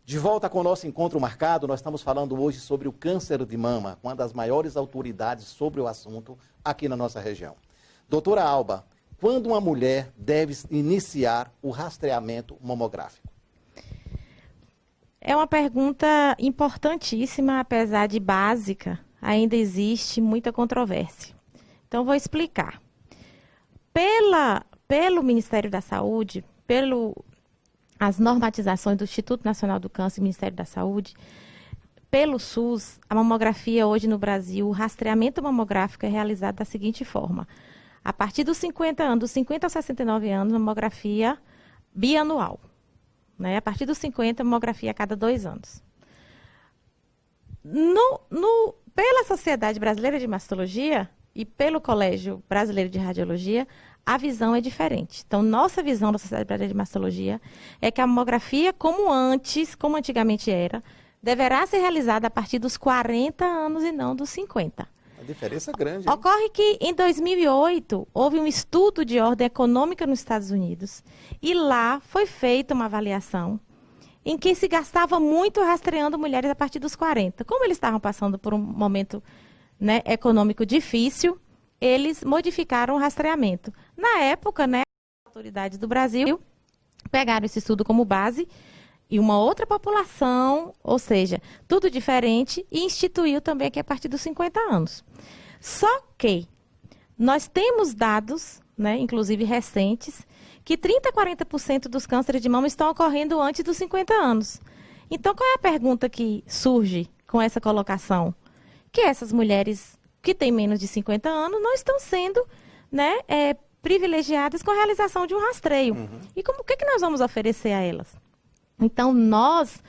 De volta com o nosso encontro marcado, nós estamos falando hoje sobre o câncer de mama, com uma das maiores autoridades sobre o assunto aqui na nossa região. Doutora Alba, quando uma mulher deve iniciar o rastreamento mamográfico? É uma pergunta importantíssima, apesar de básica, ainda existe muita controvérsia. Então, vou explicar. Pelo Ministério da Saúde, as normatizações do Instituto Nacional do Câncer e Ministério da Saúde, pelo SUS, a mamografia hoje no Brasil, o rastreamento mamográfico é realizado da seguinte forma. A partir dos 50 anos, dos 50 aos 69 anos, mamografia bianual. Né? A partir dos 50, mamografia a cada 2 anos. Pela Sociedade Brasileira de Mastologia e pelo Colégio Brasileiro de Radiologia, a visão é diferente. Então, nossa visão da Sociedade Brasileira de Mastologia é que a mamografia, como antigamente era, deverá ser realizada a partir dos 40 anos e não dos 50. A diferença é grande, hein? Ocorre que, em 2008, houve um estudo de ordem econômica nos Estados Unidos e lá foi feita uma avaliação em que se gastava muito rastreando mulheres a partir dos 40. Como eles estavam passando por um momento, né, econômico difícil, eles modificaram o rastreamento. Na época, né, as autoridades do Brasil pegaram esse estudo como base e uma outra população, ou seja, tudo diferente, e instituiu também aqui a partir dos 50 anos. Só que nós temos dados, né, inclusive recentes, que 30% a 40% dos cânceres de mama estão ocorrendo antes dos 50 anos. Então, qual é a pergunta que surge com essa colocação? Que essas mulheres que têm menos de 50 anos não estão sendo, né, privilegiadas com a realização de um rastreio. E o que nós vamos oferecer a elas? Então, nós,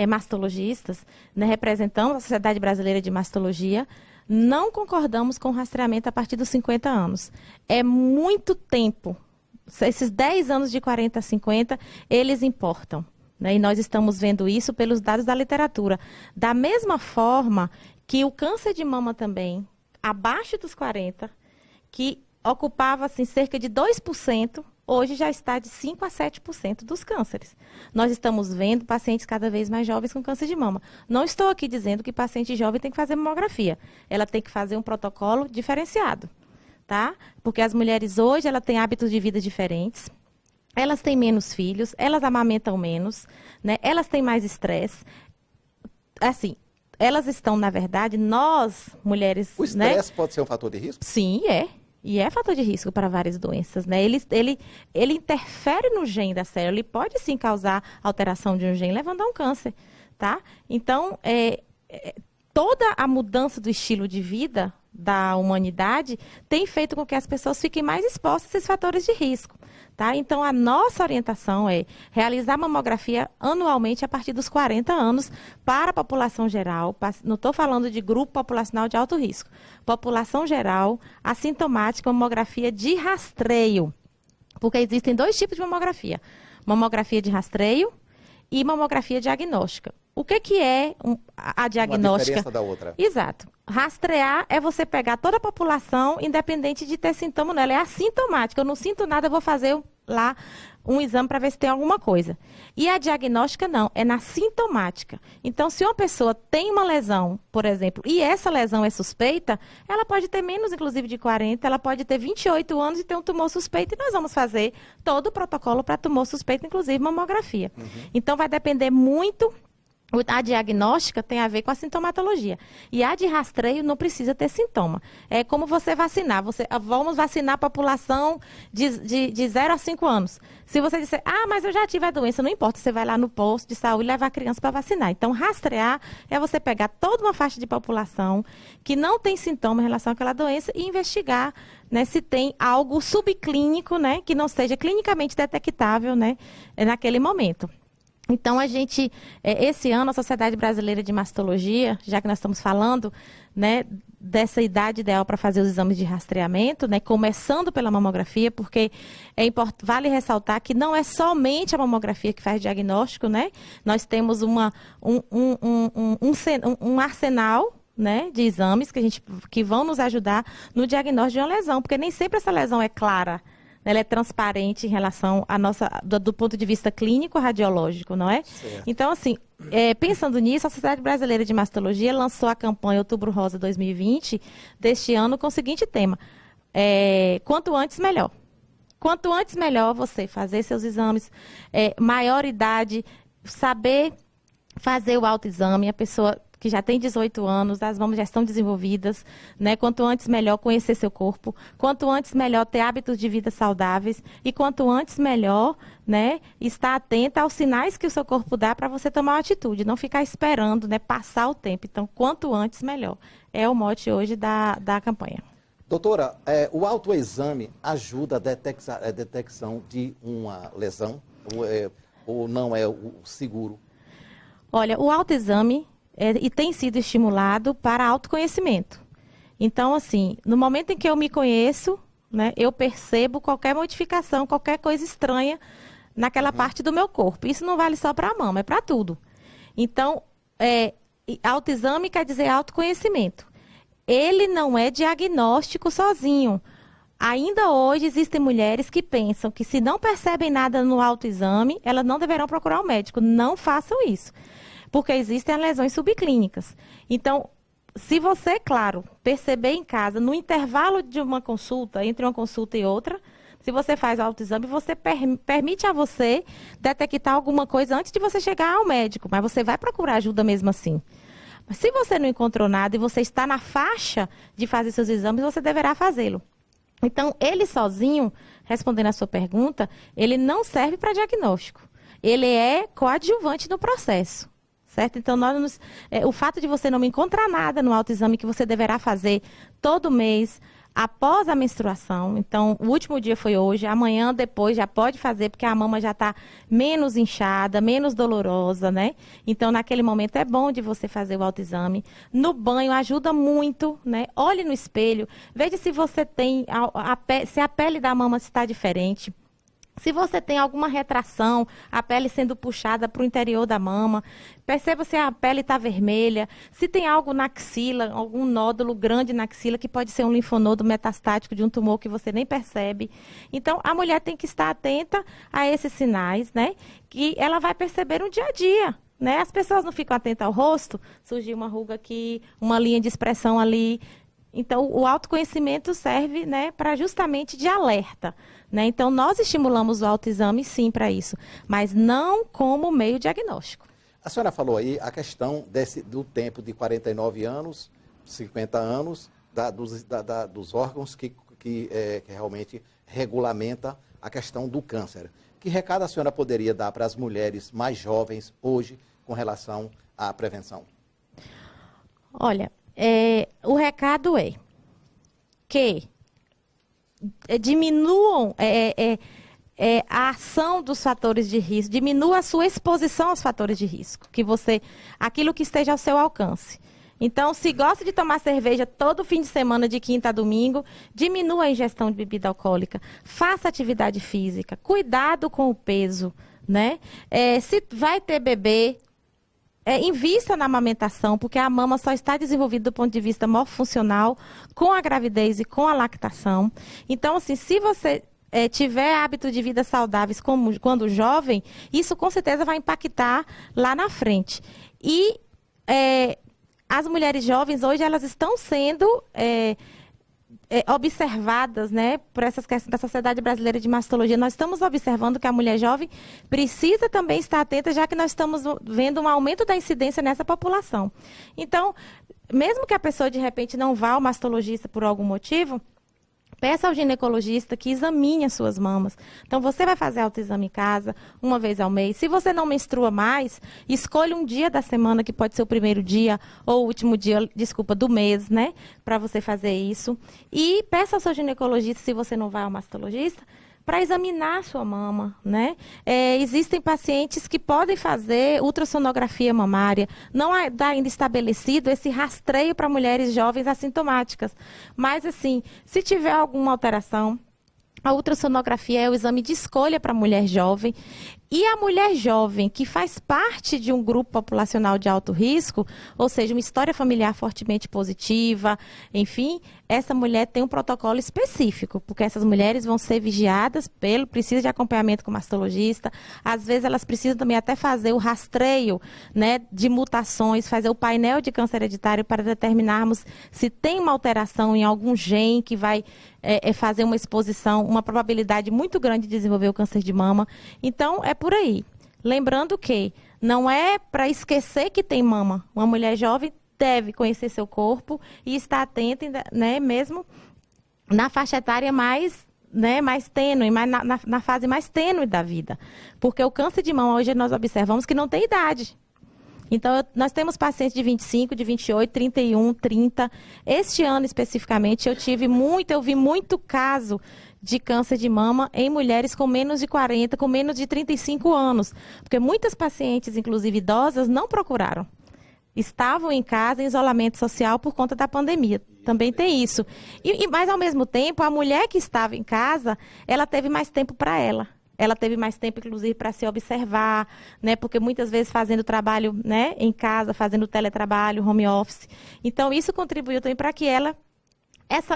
mastologistas, né, representamos a Sociedade Brasileira de Mastologia, não concordamos com o rastreamento a partir dos 50 anos. É muito tempo. Esses 10 anos de 40 a 50, eles importam. Né? E nós estamos vendo isso pelos dados da literatura. Da mesma forma que o câncer de mama também, abaixo dos 40, que ocupava assim, cerca de 2%, hoje já está de 5% a 7% dos cânceres. Nós estamos vendo pacientes cada vez mais jovens com câncer de mama. Não estou aqui dizendo que paciente jovem tem que fazer mamografia. Ela tem que fazer um protocolo diferenciado, tá? Porque as mulheres hoje, elas têm hábitos de vida diferentes, elas têm menos filhos, elas amamentam menos, né? Elas têm mais estresse. Assim, elas estão, na verdade, nós, mulheres... O estresse, né, pode ser um fator de risco? Sim, é. E é fator de risco para várias doenças, né? Ele interfere no gene da célula, ele pode sim causar alteração de um gene, levando a um câncer, tá? Então, toda a mudança do estilo de vida da humanidade tem feito com que as pessoas fiquem mais expostas a esses fatores de risco, tá? Então, a nossa orientação é realizar mamografia anualmente a partir dos 40 anos para a população geral. Não estou falando de grupo populacional de alto risco. População geral, assintomática, mamografia de rastreio. Porque existem 2 tipos de mamografia. Mamografia de rastreio e mamografia diagnóstica. O que é a diagnóstica? Uma diferença da outra. Exato. Rastrear é você pegar toda a população, independente de ter sintoma nela. É assintomática. Eu não sinto nada, eu vou fazer lá um exame para ver se tem alguma coisa. E a diagnóstica não, é na sintomática. Então, se uma pessoa tem uma lesão, por exemplo, e essa lesão é suspeita, ela pode ter menos, inclusive, de 40, ela pode ter 28 anos e ter um tumor suspeito, e nós vamos fazer todo o protocolo para tumor suspeito, inclusive mamografia. Então, vai depender muito. A diagnóstica tem a ver com a sintomatologia. E a de rastreio não precisa ter sintoma. É como você vacinar. Vamos vacinar a população de 0 a 5 anos. Se você disser, mas eu já tive a doença, não importa, você vai lá no posto de saúde e levar a criança para vacinar. Então, rastrear é você pegar toda uma faixa de população que não tem sintoma em relação àquela doença e investigar, né, se tem algo subclínico, né, que não seja clinicamente detectável, né, naquele momento. Então, esse ano, a Sociedade Brasileira de Mastologia, já que nós estamos falando, né, dessa idade ideal para fazer os exames de rastreamento, né, começando pela mamografia, porque vale ressaltar que não é somente a mamografia que faz diagnóstico, né? Nós temos um arsenal, né, de exames que vão nos ajudar no diagnóstico de uma lesão, porque nem sempre essa lesão é clara, ela é transparente em relação à do ponto de vista clínico radiológico, não é? Certo. Então, assim, pensando nisso, a Sociedade Brasileira de Mastologia lançou a campanha Outubro Rosa 2020 deste ano com o seguinte tema: quanto antes, melhor. Quanto antes, melhor você fazer seus exames, maior idade, saber fazer o autoexame, a pessoa que já tem 18 anos, as mamas já estão desenvolvidas, né? Quanto antes, melhor conhecer seu corpo. Quanto antes, melhor ter hábitos de vida saudáveis. E quanto antes, melhor, né, estar atenta aos sinais que o seu corpo dá para você tomar uma atitude. Não ficar esperando, né, passar o tempo. Então, quanto antes, melhor. É o mote hoje da campanha. Doutora, o autoexame ajuda a detecção de uma lesão ou não é o seguro? Olha, o autoexame e tem sido estimulado para autoconhecimento. Então, assim, no momento em que eu me conheço, né, eu percebo qualquer modificação, qualquer coisa estranha naquela parte do meu corpo. Isso não vale só para a mama, é para tudo. Então, autoexame quer dizer autoconhecimento. Ele não é diagnóstico sozinho. Ainda hoje existem mulheres que pensam que se não percebem nada no autoexame, elas não deverão procurar um médico. Não façam isso, porque existem as lesões subclínicas. Então, se você, claro, perceber em casa, no intervalo de uma consulta, entre uma consulta e outra, se você faz o autoexame, você permite a você detectar alguma coisa antes de você chegar ao médico, mas você vai procurar ajuda mesmo assim. Mas se você não encontrou nada e você está na faixa de fazer seus exames, você deverá fazê-lo. Então, ele sozinho, respondendo a sua pergunta, ele não serve para diagnóstico. Ele é coadjuvante no processo. Certo? Então, o fato de você não encontrar nada no autoexame que você deverá fazer todo mês, após a menstruação, então, o último dia foi hoje, amanhã, depois, já pode fazer, porque a mama já está menos inchada, menos dolorosa, né? Então, naquele momento, é bom de você fazer o autoexame. No banho, ajuda muito, né? Olhe no espelho, veja se você tem, se a pele da mama está diferente. Se você tem alguma retração, a pele sendo puxada para o interior da mama, perceba se a pele está vermelha, se tem algo na axila, algum nódulo grande na axila, que pode ser um linfonodo metastático de um tumor que você nem percebe. Então, a mulher tem que estar atenta a esses sinais, né? Que ela vai perceber no dia a dia. Né? As pessoas não ficam atentas ao rosto, surgiu uma ruga aqui, uma linha de expressão ali. Então, o autoconhecimento serve, né, para justamente de alerta. Né? Então, nós estimulamos o autoexame, sim, para isso, mas não como meio diagnóstico. A senhora falou aí a questão do tempo de 49 anos, 50 anos, dos órgãos que realmente regulamenta a questão do câncer. Que recado a senhora poderia dar para as mulheres mais jovens hoje com relação à prevenção? Olha, o recado é que diminuam a ação dos fatores de risco, diminua a sua exposição aos fatores de risco, aquilo que esteja ao seu alcance. Então, se gosta de tomar cerveja todo fim de semana, de quinta a domingo, diminua a ingestão de bebida alcoólica, faça atividade física, cuidado com o peso, né? Se vai ter bebê, invista na amamentação, porque a mama só está desenvolvida do ponto de vista morfofuncional com a gravidez e com a lactação. Então, assim, se você tiver hábitos de vida saudáveis quando jovem, isso com certeza vai impactar lá na frente. E as mulheres jovens hoje, elas estão sendo observadas, né, por essas questões da Sociedade Brasileira de Mastologia. Nós estamos observando que a mulher jovem precisa também estar atenta, já que nós estamos vendo um aumento da incidência nessa população. Então, mesmo que a pessoa de repente não vá ao mastologista por algum motivo, peça ao ginecologista que examine as suas mamas. Então, você vai fazer autoexame em casa, uma vez ao mês. Se você não menstrua mais, escolha um dia da semana, que pode ser o primeiro dia ou o último dia, do mês, né? Para você fazer isso. E peça ao seu ginecologista, se você não vai ao mastologista, para examinar a sua mama, né? Existem pacientes que podem fazer ultrassonografia mamária. Não está ainda estabelecido esse rastreio para mulheres jovens assintomáticas. Mas, assim, se tiver alguma alteração, a ultrassonografia é o exame de escolha para a mulher jovem. E a mulher jovem, que faz parte de um grupo populacional de alto risco, ou seja, uma história familiar fortemente positiva, enfim, essa mulher tem um protocolo específico, porque essas mulheres vão ser vigiadas precisa de acompanhamento com mastologista, às vezes elas precisam também até fazer o rastreio, né, de mutações, fazer o painel de câncer hereditário para determinarmos se tem uma alteração em algum gene que vai fazer uma exposição, uma probabilidade muito grande de desenvolver o câncer de mama. Então, é por aí. Lembrando que não é para esquecer que tem mama. Uma mulher jovem deve conhecer seu corpo e estar atenta, né, mesmo na faixa etária mais tênue, na fase mais tênue da vida. Porque o câncer de mama, hoje nós observamos que não tem idade. Então, nós temos pacientes de 25, de 28, 31, 30. Este ano, especificamente, eu vi muito caso de câncer de mama em mulheres com menos de 40, com menos de 35 anos. Porque muitas pacientes, inclusive idosas, não procuraram. Estavam em casa, em isolamento social por conta da pandemia. Também tem isso. Mas, ao mesmo tempo, a mulher que estava em casa, ela teve mais tempo para ela. Ela teve mais tempo, inclusive, para se observar, né? Porque muitas vezes fazendo trabalho, né, em casa, fazendo teletrabalho, home office. Então, isso contribuiu também para que ela,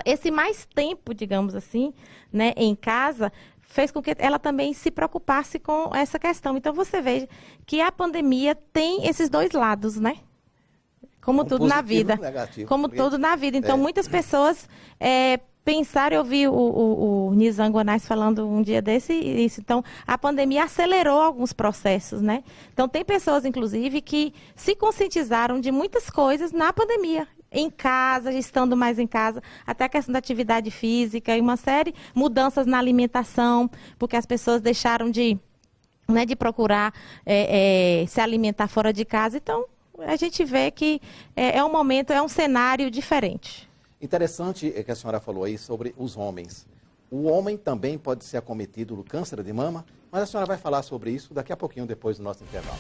esse mais tempo, digamos assim, né, em casa, fez com que ela também se preocupasse com essa questão. Então, você vê que a pandemia tem esses dois lados, né? Como tudo na vida. Negativo, como tudo na vida. Então, muitas pessoas pensaram, eu vi o Nizam Gonais falando um dia isso. Então, a pandemia acelerou alguns processos, né? Então, tem pessoas, inclusive, que se conscientizaram de muitas coisas na pandemia. Em casa, estando mais em casa, até a questão da atividade física e uma série de mudanças na alimentação, porque as pessoas deixaram de procurar se alimentar fora de casa. Então, a gente vê que é um momento, é um cenário diferente. Interessante que a senhora falou aí sobre os homens. O homem também pode ser acometido do câncer de mama, mas a senhora vai falar sobre isso daqui a pouquinho, depois do nosso intervalo.